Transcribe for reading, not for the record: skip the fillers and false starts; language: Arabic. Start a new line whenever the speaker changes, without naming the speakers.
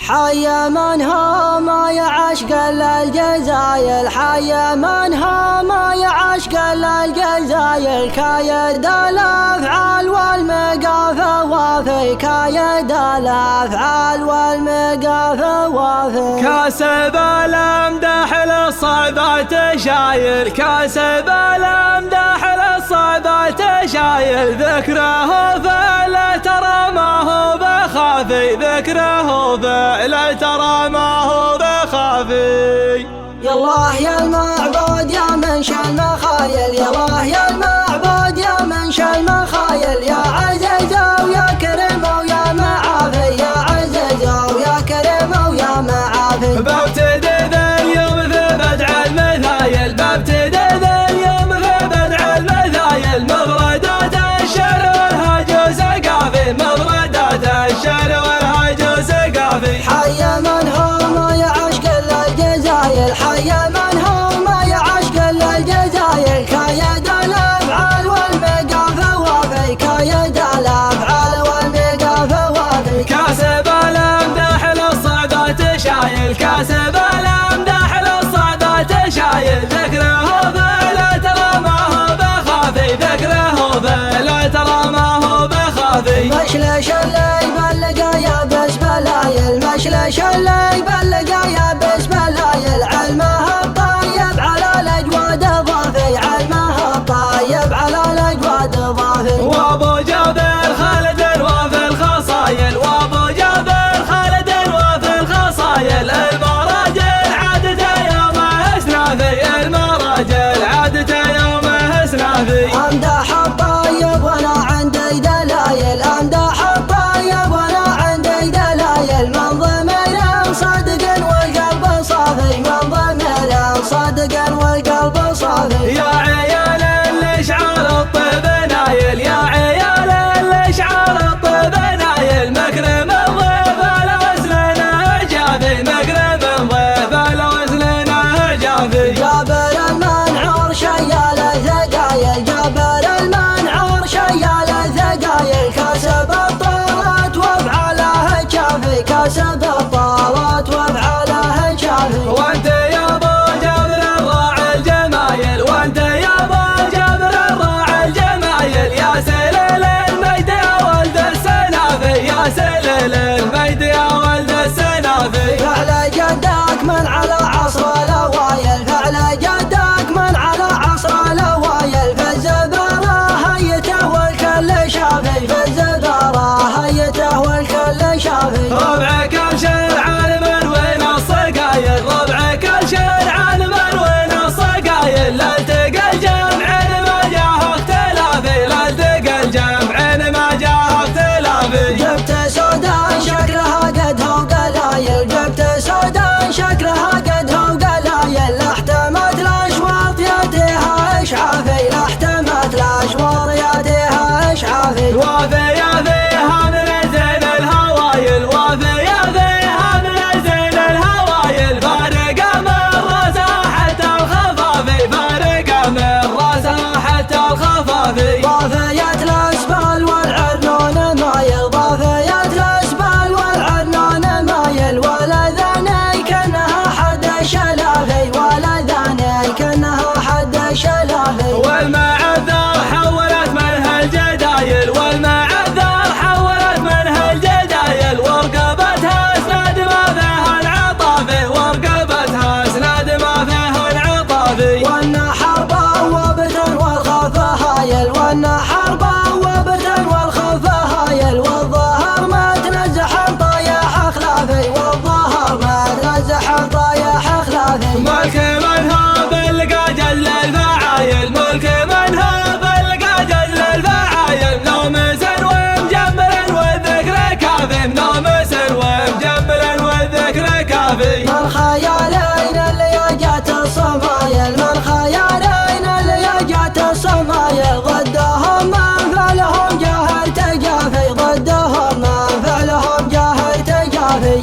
حي من هو ما يعشق الا الجزاير، حي من هو ما يعشق الا الجزاير، كايد الافعال والمقافة وافي، كايد الافعال والمقافة وافي.
كاسب الامدح للصعبة شايل، كاسب الامدح للصعبة شايل، ذكره فعل ترى ما هو بخافي، ذكره فعل ترى ما هو بخافي.
يا الله يا المعبود يا منشا المخايل، يا الله يا المعبود يا منشا المخايل، يا عزيز ويا كريم ويا معافي، يا عزيز ويا كريم ويا معافي.
ببتدي ذا اليوم في بدع المثايل، ببتدي ذا اليوم في بدع المثايل، مفردات الشعر والهج وسقافي، مفردات الشعر والهج وسقافي.
حي من هو ما يعشق الا الجزاير، حي من هو ما يعشق الا الجزاير، كايد الافعال والمقافة وافي، كايد الافعال والمقافة وافي.
كاسب الامدح للصعبة شايل، كاسب الامدح للصعبة شايل، ذكره فعل ترى ما هو بخافي، ذكره فعل ترى ما هو بخافي.
مشلش اللي يبلغ يا بس بلايل، مشلش اللي يبلغ يا بس بلايل، علمها الطيب على الاجواد ضافي، علمها الطيب على الاجواد ضافي.
وابو جابر خالد وفي الخصايل، وابو جابر خالد وفي الخصايل، المراجل عادته يوم اسنافي، المراجل عادته يوم اسنافي.
امدح الطيب وانا عندي دلايل، امدح الطيب وانا عندي دلايل، من ضمير صادق والقلب صافي، من ضمير صادق والقلب صافي.
يا عيال الاشعار الطيب نايل، يا عيال الاشعار الطيب نايل، مكرم الضيف الوزن اعجابي، مكرم الضيف الوزن اعجابي.
جابر المنعور شيال ثقايل، جابر المنعور شيال ثقايل، كاسب الطالات وافعاله كافي، كاسب الطالات وافعاله كافي.
وانت يا ابو جابر الراعي الجمايل، وانت يا ابو جابر الراعي الجمايل، يا سليل المجد يا ولد السنافي، يا سليل المجد يا ولد السنافي.
فعل جدك من على عصر الاوايل، فعل جدك من على عصر الاوايل، فالزبره هيته والكل شافي، فالزبره هيته والكل شافي.
ربعك ابشر عالم وين الصقايل، ربعك ابشر عالم وين الصقايل، لا التقى الجمعين ما جاه اختلافي، لا التقى الجمعين ما جاه اختلافي.
جبت سودان شكلها قدها وقلايل، جبت سودان شكلها قدها وقلايل، لا احتمت الاشواط يديها اشعافي، لا احتمت الاشواط يديها اشعافي.
وافي يا فيها من زين الهوايل، وافي يا فيها من زين الهوايل، فارقة من راسها حتى الخفافي، فارقة من راسها حتى الخفافي.
ضافية الاسبال والعرنون مايل، ضافية الاسبال والعرنون مايل، ولا ذاني كانها حد شلافي، ولا ذاني كانها حد شلافي.
والمعذر حولت منها الجدايل، والمعذر حولت منها الجدايل، ورقبتها اسناد ما فيها العطافي، ورقبتها اسناد ما فيها العطافي.
والنحر بوابة والخفا هايل، والنحر بوابة والخفا هايل، والظهر ما تنزح طايح اخلافي، والظهر ما تنزح طايح اخلافي.
ملك من هو بلقى جل الفعايل، ملك من هو بلقى جل الفعايل، نومس ومجمل والذكر كافي، نومس ومجمل والذكر كافي.
من خيالين اللي جات الصمايل، من خيالين اللي جات الصمايل، ضدهم من فعلهم جاهل تجافي، ضدهم من فعلهم جاهل تجافي.